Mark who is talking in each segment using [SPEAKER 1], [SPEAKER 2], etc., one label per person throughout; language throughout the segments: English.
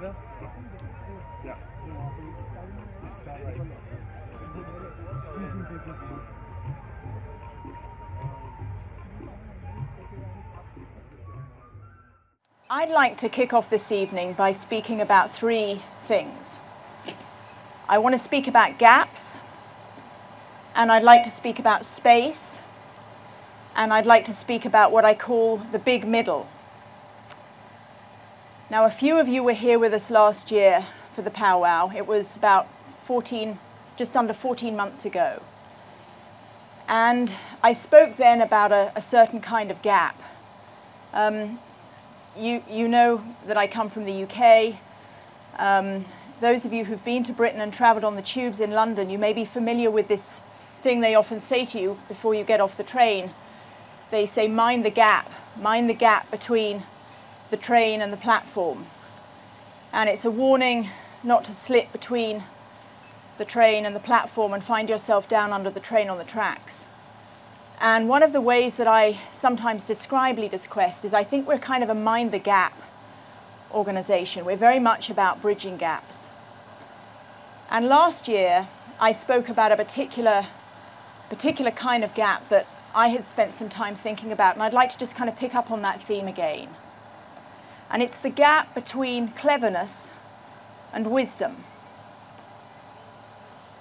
[SPEAKER 1] better? Yeah.
[SPEAKER 2] I'd like to kick off this evening by speaking about three things. I want to speak about gaps, and I'd like to speak about space, and I'd like to speak about what I call the big middle. Now, a few of you were here with us last year for the Pow-Wow. It was about just under 14 months ago. And I spoke then about a certain kind of gap. You know that I come from the UK. Those of you who've been to Britain and travelled on the tubes in London, you may be familiar with this thing they often say to you before you get off the train. They say, mind the gap between the train and the platform. And it's a warning not to slip between the train and the platform and find yourself down under the train on the tracks. And one of the ways that I sometimes describe Leaders Quest is I think we're kind of a mind the gap organization. We're very much about bridging gaps. And last year I spoke about a particular kind of gap that I had spent some time thinking about, and I'd like to just kind of pick up on that theme again. And it's the gap between cleverness and wisdom.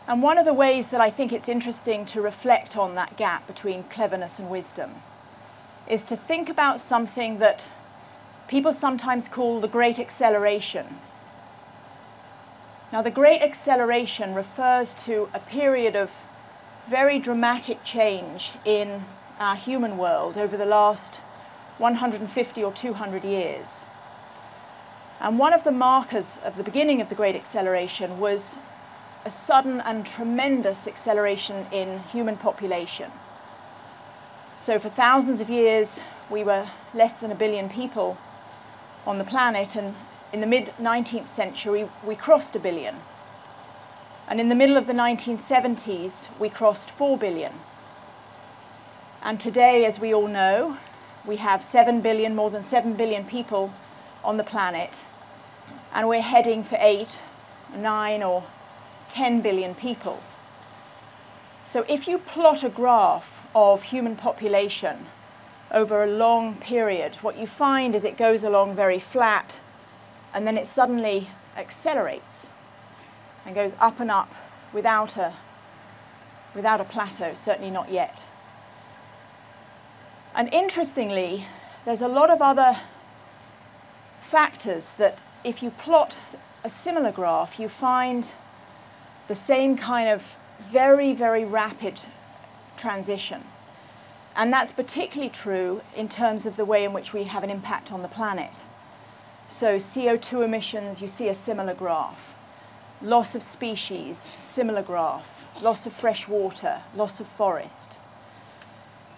[SPEAKER 2] And one of the ways that I think it's interesting to reflect on that gap between cleverness and wisdom is to think about something that people sometimes call the Great Acceleration. Now, the Great Acceleration refers to a period of very dramatic change in our human world over the last 150 or 200 years. And one of the markers of the beginning of the Great Acceleration was a sudden and tremendous acceleration in human population. So for thousands of years, we were less than 1 billion people on the planet, and in the mid-19th century, we crossed 1 billion. And in the middle of the 1970s, we crossed 4 billion. And today, as we all know, we have 7 billion, more than 7 billion people on the planet, and we're heading for 8, 9, or 10 billion people. So if you plot a graph of human population over a long period, what you find is it goes along very flat, and then it suddenly accelerates and goes up and up without a plateau, certainly not yet. And interestingly, there's a lot of other factors that if you plot a similar graph, you find the same kind of very, very rapid transition. And that's particularly true in terms of the way in which we have an impact on the planet. So CO2 emissions, you see a similar graph. Loss of species, similar graph. Loss of fresh water, loss of forest.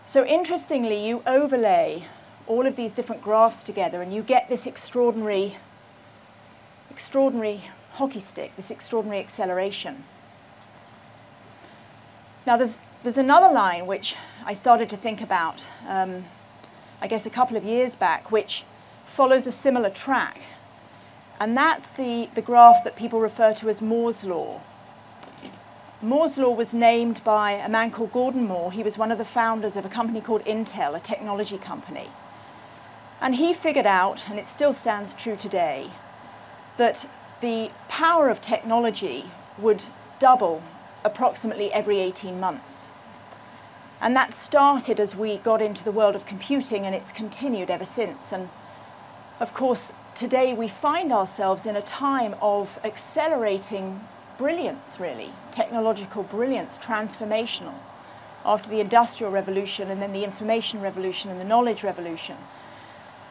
[SPEAKER 2] So interestingly, you overlay all of these different graphs together and you get this extraordinary hockey stick, this extraordinary acceleration. Now there's another line which I started to think about, I guess a couple of years back, which follows a similar track. And that's the graph that people refer to as Moore's law. Moore's law was named by a man called Gordon Moore. He was one of the founders of a company called Intel, a technology company. And he figured out, and it still stands true today, that the power of technology would double approximately every 18 months. And that started as we got into the world of computing, and it's continued ever since. And of course, today we find ourselves in a time of accelerating brilliance, really, technological brilliance, transformational, after the Industrial Revolution and then the Information Revolution and the Knowledge Revolution.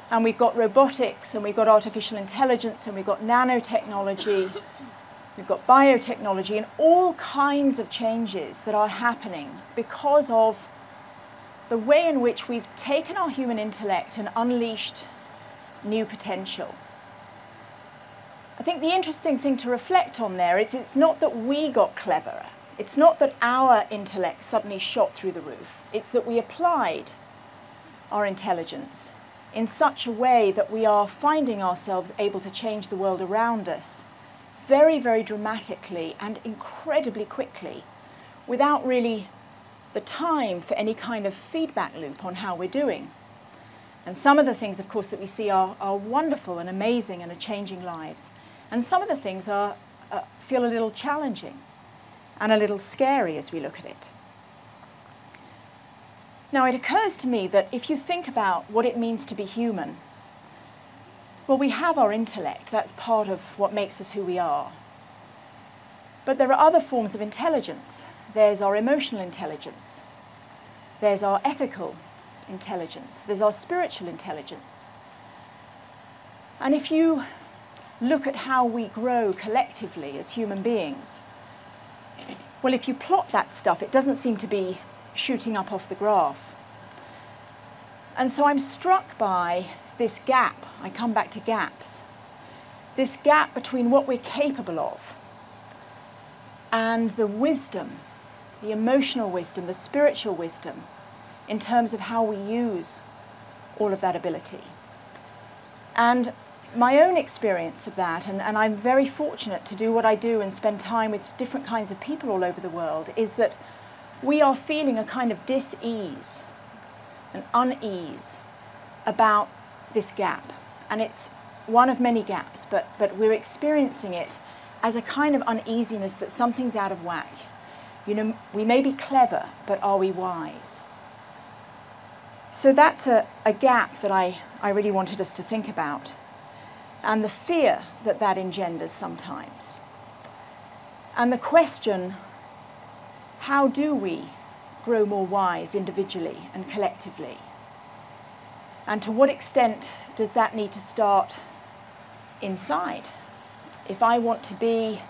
[SPEAKER 2] And we've got robotics, and we've got artificial intelligence, and we've got nanotechnology, we've got biotechnology, and all kinds of changes that are happening because of the way in which we've taken our human intellect and unleashed new potential. I think the interesting thing to reflect on there is it's not that we got cleverer. It's not that our intellect suddenly shot through the roof. It's that we applied our intelligence in such a way that we are finding ourselves able to change the world around us very, very dramatically and incredibly quickly, without really the time for any kind of feedback loop on how we're doing. And some of the things, of course, that we see are wonderful and amazing and are changing lives. And some of the things feel a little challenging and a little scary as we look at it. Now, it occurs to me that if you think about what it means to be human, well, we have our intellect. That's part of what makes us who we are. But there are other forms of intelligence. There's our emotional intelligence. There's our ethical intelligence. There's our spiritual intelligence. And if you look at how we grow collectively as human beings, well, if you plot that stuff, it doesn't seem to be shooting up off the graph. And so I'm struck by this gap. I come back to gaps. This gap between what we're capable of and the wisdom, the emotional wisdom, the spiritual wisdom, in terms of how we use all of that ability. And my own experience of that, and I'm very fortunate to do what I do and spend time with different kinds of people all over the world, is that we are feeling a kind of dis-ease, an unease about this gap. And it's one of many gaps, but we're experiencing it as a kind of uneasiness that something's out of whack. You know, we may be clever, but are we wise? So that's a gap that I really wanted us to think about, and the fear that that engenders sometimes. And the question, how do we grow more wise individually and collectively? And to what extent does that need to start inside? If I want to be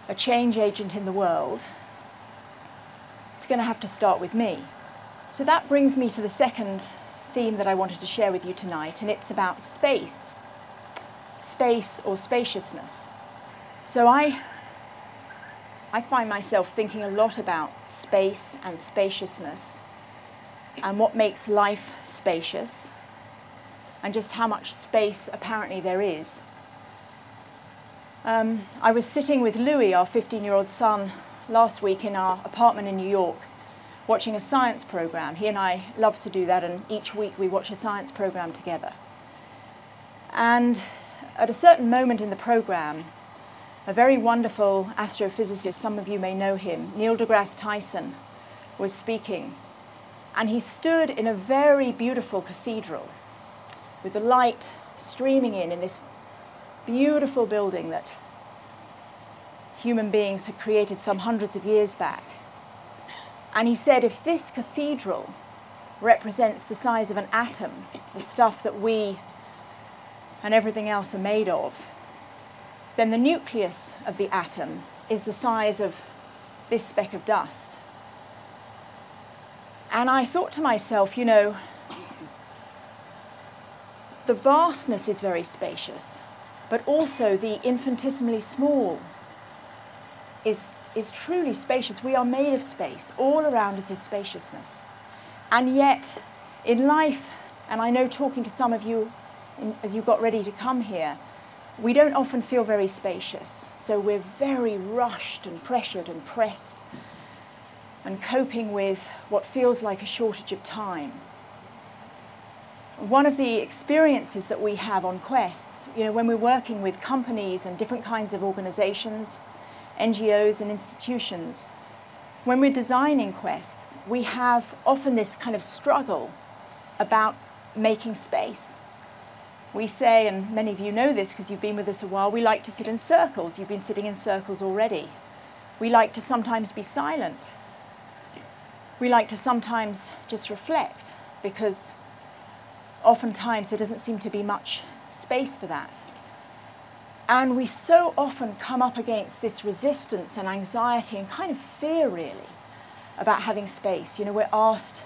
[SPEAKER 2] a change agent in the world, it's going to have to start with me. So that brings me to the second theme that I wanted to share with you tonight, and it's about space. Space or spaciousness. So I find myself thinking a lot about space and spaciousness and what makes life spacious and just how much space apparently there is. I was sitting with Louis, our 15-year-old son, last week in our apartment in New York, watching a science program. He and I love to do that, and each week we watch a science program together. And at a certain moment in the program, a very wonderful astrophysicist, some of you may know him, Neil deGrasse Tyson, was speaking. And he stood in a very beautiful cathedral with the light streaming in this beautiful building that human beings had created some hundreds of years back. And he said, if this cathedral represents the size of an atom, the stuff that we and everything else are made of, then the nucleus of the atom is the size of this speck of dust. And I thought to myself, you know, the vastness is very spacious, but also the infinitesimally small is truly spacious. We are made of space. All around us is spaciousness. And yet, in life, and I know talking to some of you as you got ready to come here, we don't often feel very spacious. So we're very rushed and pressured and pressed and coping with what feels like a shortage of time. One of the experiences that we have on quests, you know, when we're working with companies and different kinds of organizations, NGOs and institutions, when we're designing quests, we have often this kind of struggle about making space. We say, and many of you know this because you've been with us a while, we like to sit in circles. You've been sitting in circles already. We like to sometimes be silent. We like to sometimes just reflect, because oftentimes there doesn't seem to be much space for that. And we so often come up against this resistance and anxiety and kind of fear, really, about having space. You know, we're asked,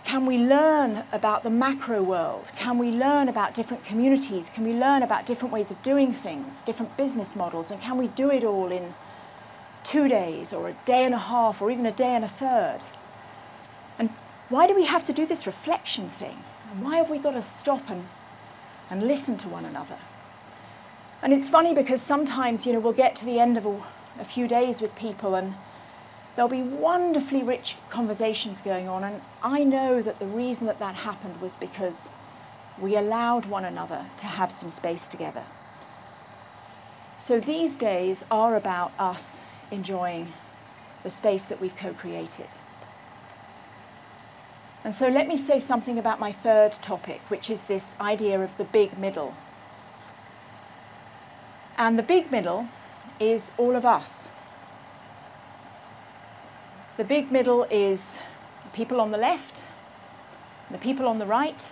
[SPEAKER 2] can we learn about the macro world? Can we learn about different communities? Can we learn about different ways of doing things, different business models? And can we do it all in 2 days or a day and a half or even a day and a third? And why do we have to do this reflection thing? And why have we got to stop and listen to one another? And it's funny because sometimes, you know, we'll get to the end of a few days with people and there'll be wonderfully rich conversations going on. And I know that the reason that that happened was because we allowed one another to have some space together. So these days are about us enjoying the space that we've co-created. And so let me say something about my third topic, which is this idea of the big middle. And the big middle is all of us. The big middle is the people on the left, and the people on the right,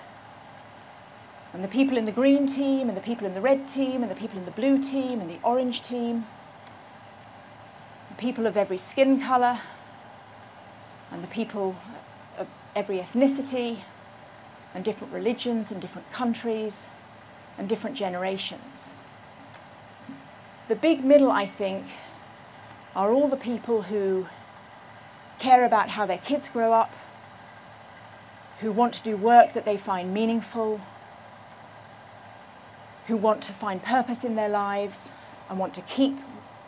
[SPEAKER 2] and the people in the green team, and the people in the red team, and the people in the blue team, and the orange team, the people of every skin colour, and the people of every ethnicity, and different religions, and different countries, and different generations. The big middle, I think, are all the people who care about how their kids grow up, who want to do work that they find meaningful, who want to find purpose in their lives and want to keep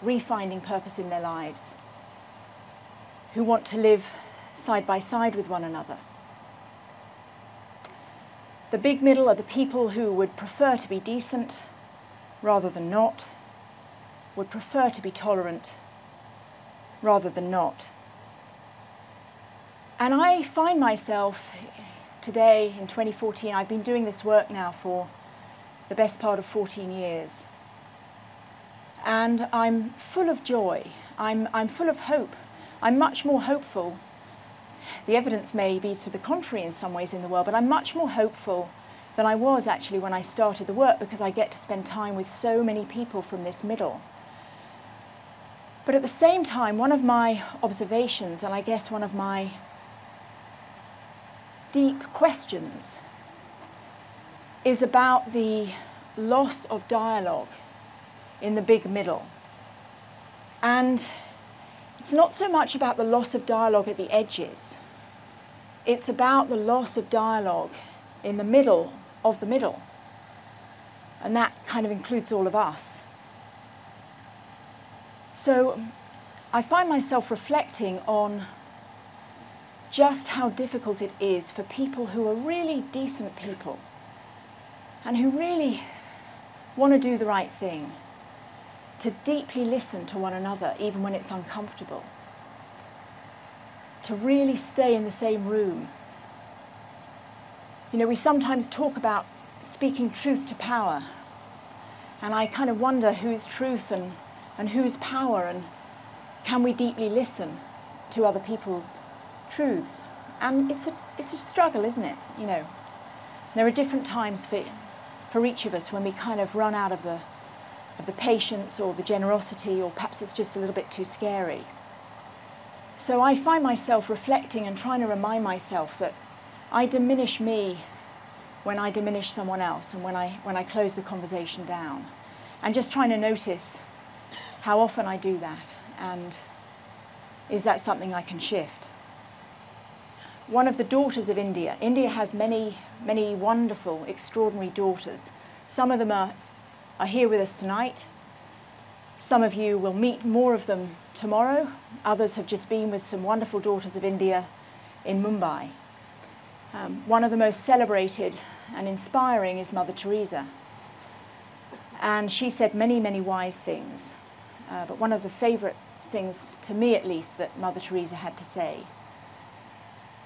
[SPEAKER 2] refinding purpose in their lives, who want to live side by side with one another. The big middle are the people who would prefer to be decent rather than not, would prefer to be tolerant rather than not. And I find myself today in 2014, I've been doing this work now for the best part of 14 years. And I'm full of joy. I'm full of hope. I'm much more hopeful. The evidence may be to the contrary in some ways in the world, but I'm much more hopeful than I was actually when I started the work, because I get to spend time with so many people from this middle. But at the same time, one of my observations, and I guess one of my deep questions, is about the loss of dialogue in the big middle. And it's not so much about the loss of dialogue at the edges. It's about the loss of dialogue in the middle of the middle. And that kind of includes all of us. So I find myself reflecting on just how difficult it is for people who are really decent people and who really want to do the right thing, to deeply listen to one another even when it's uncomfortable, to really stay in the same room. You know, we sometimes talk about speaking truth to power, and I kind of wonder whose truth and whose power, and can we deeply listen to other people's truths? And it's a struggle, isn't it? You know, there are different times for each of us when we kind of run out of the patience or the generosity, or perhaps it's just a little bit too scary. So I find myself reflecting and trying to remind myself that I diminish me when I diminish someone else, and when I close the conversation down, and just trying to notice how often I do that, and is that something I can shift? One of the daughters of India. India has many, many wonderful, extraordinary daughters. Some of them are here with us tonight. Some of you will meet more of them tomorrow. Others have just been with some wonderful daughters of India in Mumbai. One of the most celebrated and inspiring is Mother Teresa. And she said many, many wise things. But one of the favourite things, to me at least, that Mother Teresa had to say,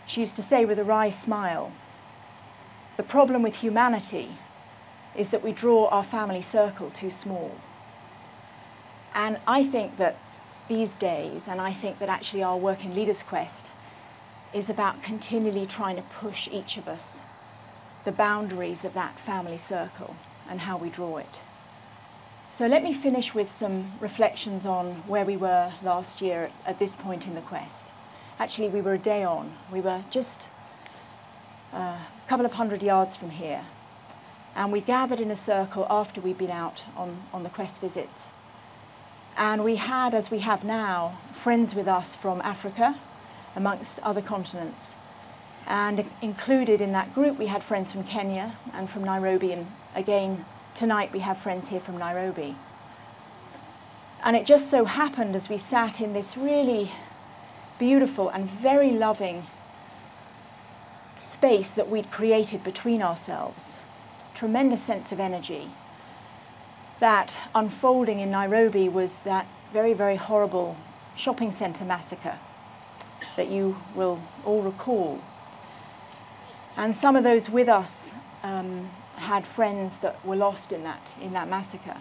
[SPEAKER 2] she used to say with a wry smile, "The problem with humanity is that we draw our family circle too small." And I think that these days, and I think that actually our work in Leaders Quest is about continually trying to push each of us the boundaries of that family circle and how we draw it. So let me finish with some reflections on where we were last year at this point in the quest. Actually, we were a day on. We were just a couple of 100 yards from here. And we gathered in a circle after we'd been out on the quest visits. And we had, as we have now, friends with us from Africa, amongst other continents. And included in that group we had friends from Kenya and from Nairobi, and again tonight we have friends here from Nairobi. And it just so happened as we sat in this really beautiful and very loving space that we'd created between ourselves, tremendous sense of energy, that unfolding in Nairobi was that very, very horrible shopping centre massacre that you will all recall. And some of those with us had friends that were lost in that massacre.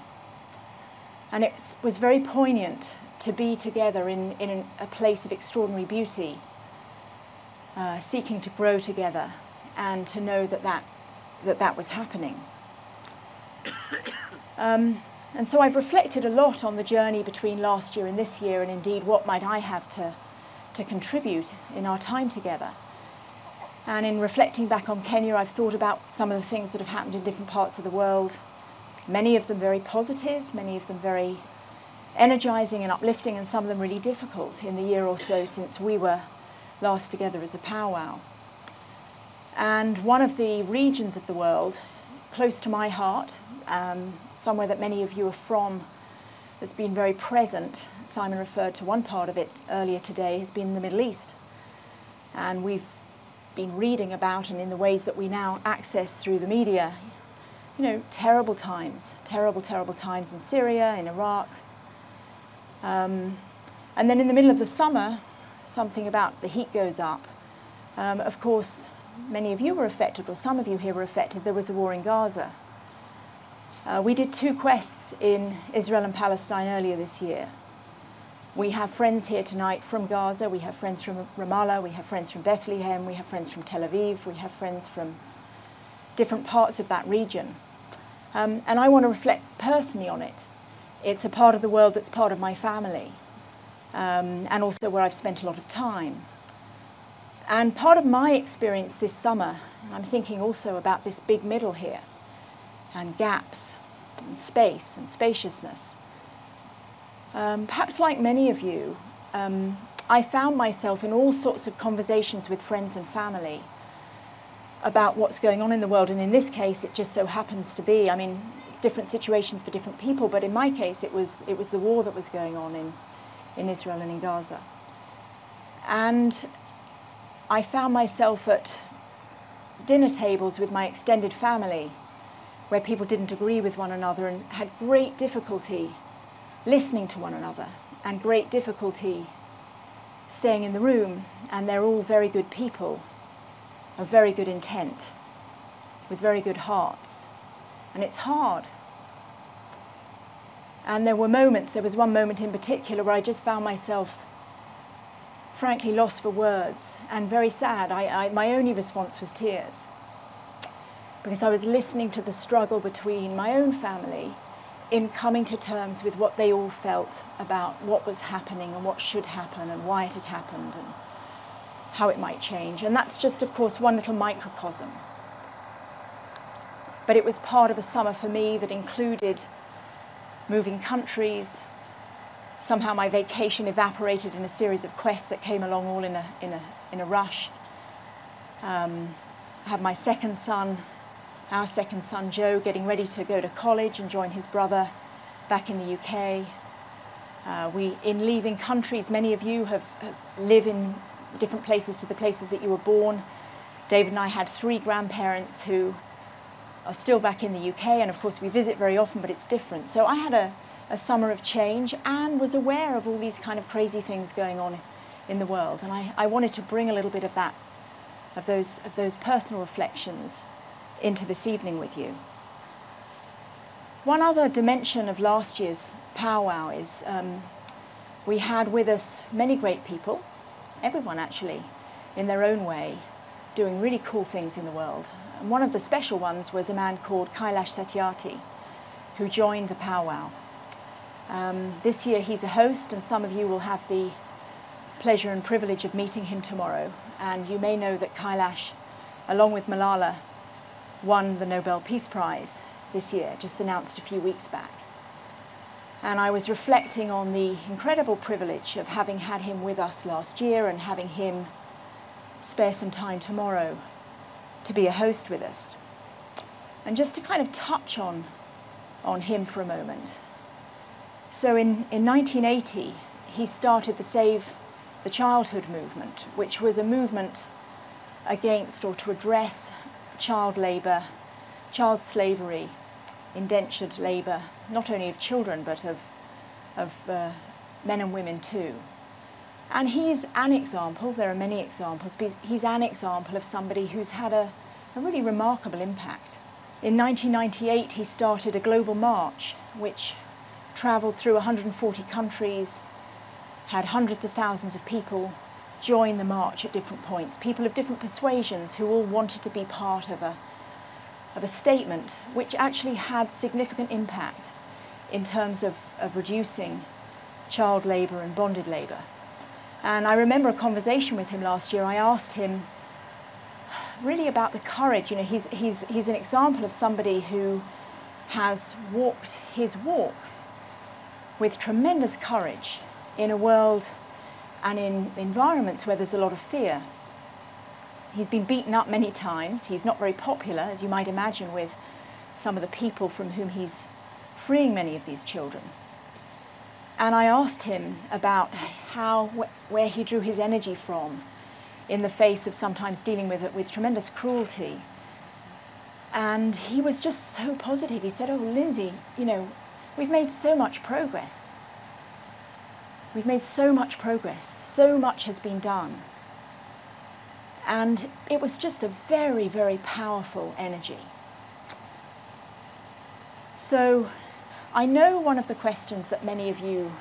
[SPEAKER 2] And it was very poignant to be together in a place of extraordinary beauty, seeking to grow together, and to know that was happening. And so I've reflected a lot on the journey between last year and this year, and indeed what might I have to contribute in our time together. And in reflecting back on Kenya, I've thought about some of the things that have happened in different parts of the world, many of them very positive, many of them very energizing and uplifting, and some of them really difficult in the year or so since we were last together as a Pow-Wow. And one of the regions of the world, close to my heart, somewhere that many of you are from, that's been very present, Simon referred to one part of it earlier today, has been the Middle East. And we've been reading about, and in the ways that we now access through the media, terrible times in Syria, in Iraq. And then in the middle of the summer, something about the heat goes up. Of course, many of you were affected, or some of you here were affected. There was a war in Gaza. We did 2 quests in Israel and Palestine earlier this year. We have friends here tonight from Gaza, we have friends from Ramallah, we have friends from Bethlehem, we have friends from Tel Aviv, we have friends from different parts of that region. And I want to reflect personally on it. It's a part of the world that's part of my family, and also where I've spent a lot of time. And part of my experience this summer, and I'm thinking also about this big middle here, and gaps, and space, and spaciousness. Perhaps like many of you, I found myself in all sorts of conversations with friends and family about what's going on in the world, and in this case it just so happens to be, it's different situations for different people, but in my case it was the war that was going on in Israel and in Gaza. And I found myself at dinner tables with my extended family where people didn't agree with one another and had great difficulty listening to one another and great difficulty staying in the room, and they're all very good people of very good intent with very good hearts, and it's hard. And there was one moment in particular where I just found myself frankly lost for words and very sad. My only response was tears, because I was listening to the struggle between my own family in coming to terms with what they all felt about what was happening and what should happen and why it had happened and how it might change. And that's just, of course, one little microcosm. But it was part of a summer for me that included moving countries. Somehow my vacation evaporated in a series of quests that came along all in a rush. Had my second son, our second son Joe, getting ready to go to college and join his brother back in the UK. In leaving countries, many of you have live in different places to the places that you were born. David and I had 3 grandparents who are still back in the UK, and of course we visit very often, but it's different. So I had a summer of change and was aware of all these kind of crazy things going on in the world, and I wanted to bring a little bit of that, of those personal reflections into this evening with you. One other dimension of last year's Pow-Wow is we had with us many great people, everyone actually, in their own way, doing really cool things in the world. And one of the special ones was a man called Kailash Satyarthi, who joined the Pow-Wow. This year he's a host, and some of you will have the pleasure and privilege of meeting him tomorrow. And you may know that Kailash, along with Malala, won the Nobel Peace Prize this year, just announced a few weeks back. And I was reflecting on the incredible privilege of having had him with us last year and having him spare some time tomorrow to be a host with us. And just to kind of touch on him for a moment. So in 1980, he started the Save the Childhood movement, which was a movement against or to address child labour, child slavery, indentured labour, not only of children but of men and women too. And he's an example, there are many examples, but he's an example of somebody who's had a really remarkable impact. In 1998 he started a global march which travelled through 140 countries, had hundreds of thousands of people join the march at different points, people of different persuasions who all wanted to be part of a statement which actually had significant impact in terms of reducing child labour and bonded labour. And I remember a conversation with him last year. I asked him really about the courage. You know, he's an example of somebody who has walked his walk with tremendous courage in a world and in environments where there's a lot of fear. He's been beaten up many times. He's not very popular, as you might imagine, with some of the people from whom he's freeing many of these children. And I asked him about where he drew his energy from in the face of sometimes dealing with tremendous cruelty. And he was just so positive. He said, "Oh, Lindsay, you know, we've made so much progress. We've made so much progress. So much has been done." And it was just a very, very powerful energy. So I know one of the questions that many of you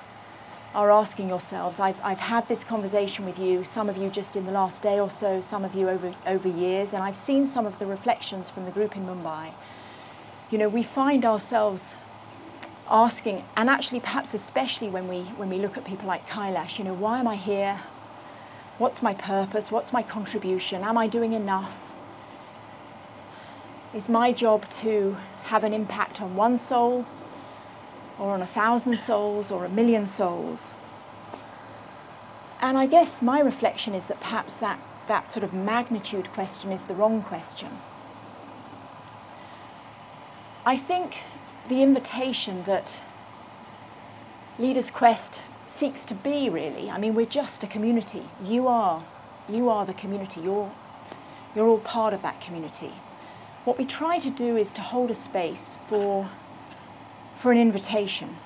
[SPEAKER 2] are asking yourselves, I've had this conversation with you, some of you just in the last day or so, some of you over years, and I've seen some of the reflections from the group in Mumbai. You know, we find ourselves asking, and actually perhaps especially when we look at people like Kailash, you know, why am I here? What's my purpose? What's my contribution? Am I doing enough? Is my job to have an impact on one soul, or on 1,000 souls, or 1,000,000 souls? And I guess my reflection is that perhaps that sort of magnitude question is the wrong question. I think the invitation that Leaders Quest seeks to be, really, I mean, we're just a community. You are the community. You're all part of that community. What we try to do is to hold a space for an invitation.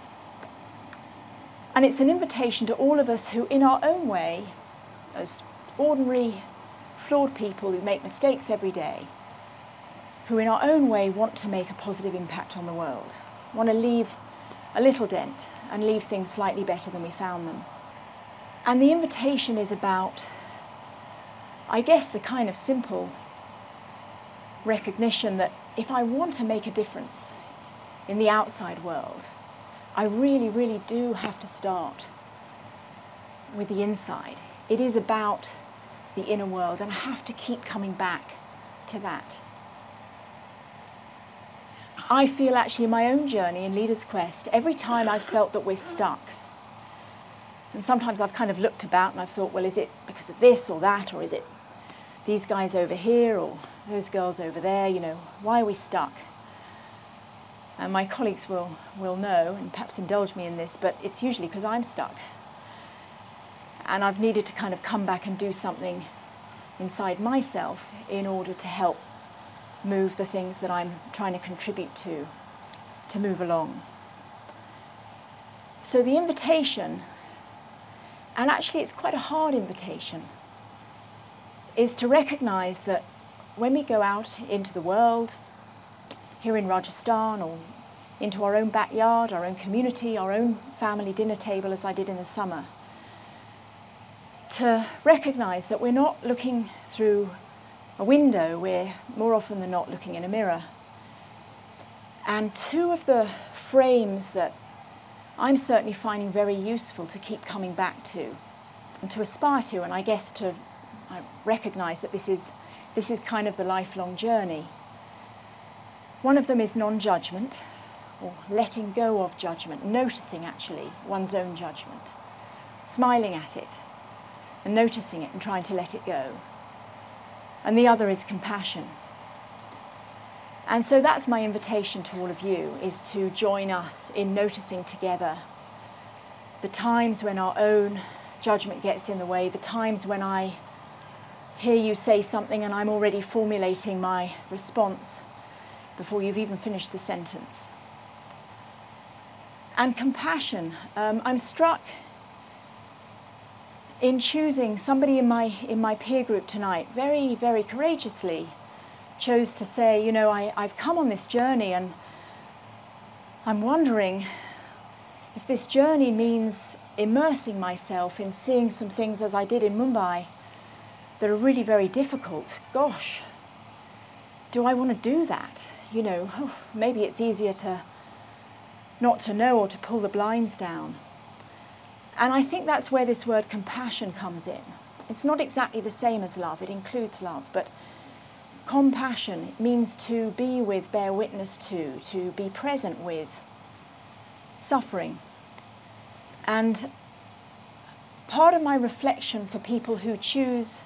[SPEAKER 2] And it's an invitation to all of us who, in our own way, as ordinary, flawed people who make mistakes every day, who in our own way want to make a positive impact on the world, want to leave a little dent and leave things slightly better than we found them. And the invitation is about, I guess, the kind of simple recognition that if I want to make a difference in the outside world, I really, really do have to start with the inside. It is about the inner world, and I have to keep coming back to that. I feel actually in my own journey in Leaders Quest, every time I've felt that we're stuck, and sometimes I've kind of looked about and I've thought, well, is it because of this or that, or is it these guys over here or those girls over there, you know, why are we stuck? And my colleagues will know, and perhaps indulge me in this, but it's usually because I'm stuck. And I've needed to kind of come back and do something inside myself in order to help move the things that I'm trying to contribute to move along. So the invitation, and actually it's quite a hard invitation, is to recognize that when we go out into the world, here in Rajasthan, or into our own backyard, our own community, our own family dinner table, as I did in the summer, to recognize that we're not looking through a window, we're more often than not looking in a mirror. And two of the frames that I'm certainly finding very useful to keep coming back to and to aspire to, and I guess I recognize that this is kind of the lifelong journey. One of them is non-judgment, or letting go of judgment, noticing actually one's own judgment, smiling at it and noticing it and trying to let it go. and the other is compassion. And so that's my invitation to all of you, is to join us in noticing together the times when our own judgment gets in the way, the times when I hear you say something and I'm already formulating my response before you've even finished the sentence. And compassion, I'm struck in choosing somebody in my peer group tonight, very, very courageously chose to say, you know, I've come on this journey and I'm wondering if this journey means immersing myself in seeing some things as I did in Mumbai that are really very difficult. Gosh, do I want to do that? You know, maybe it's easier to not to know or to pull the blinds down. And I think that's where this word compassion comes in. It's not exactly the same as love, it includes love, but compassion means to be with, bear witness to be present with suffering. And part of my reflection for people who choose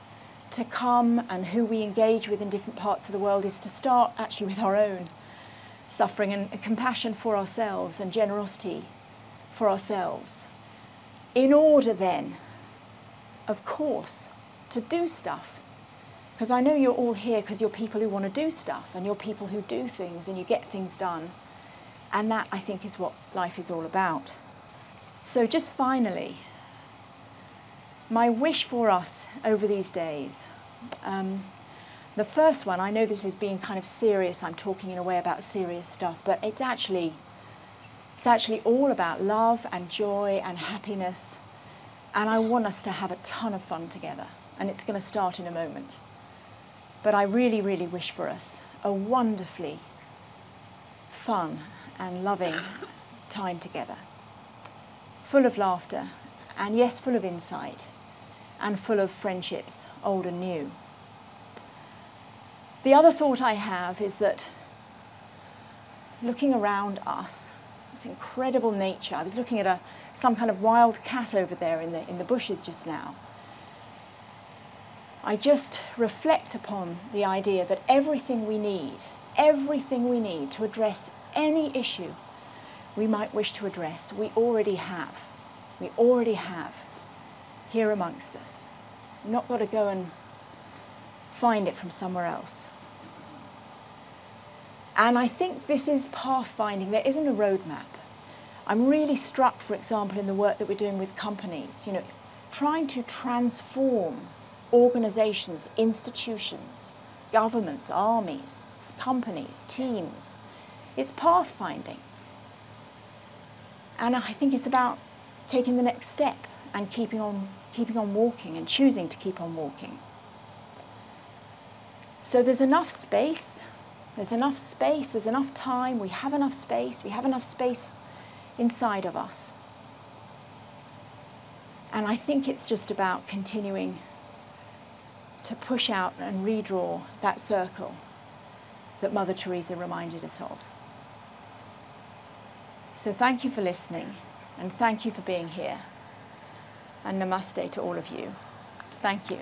[SPEAKER 2] to come and who we engage with in different parts of the world is to start actually with our own suffering and compassion for ourselves and generosity for ourselves, in order then, of course, to do stuff. Because I know you're all here because you're people who want to do stuff and you're people who do things and you get things done. And that, I think, is what life is all about. So just finally, my wish for us over these days, the first one, I know this is being kind of serious, I'm talking in a way about serious stuff, but it's actually all about love and joy and happiness, and I want us to have a ton of fun together, and it's going to start in a moment. But I really, really wish for us a wonderfully fun and loving time together, full of laughter, and yes, full of insight, and full of friendships, old and new. The other thought I have is that looking around us, this incredible nature, I was looking at some kind of wild cat over there in the bushes just now. I just reflect upon the idea that everything we need to address any issue we might wish to address, we already have. We already have here amongst us. We've not got to go and find it from somewhere else. And I think this is pathfinding. There isn't a roadmap. I'm really struck, for example, in the work that we're doing with companies, you know, trying to transform organizations, institutions, governments, armies, companies, teams. It's pathfinding. And I think it's about taking the next step and keeping on walking and choosing to keep on walking. So there's enough space, there's enough time, we have enough space inside of us. And I think it's just about continuing to push out and redraw that circle that Mother Teresa reminded us of. So thank you for listening, and thank you for being here. And namaste to all of you. Thank you.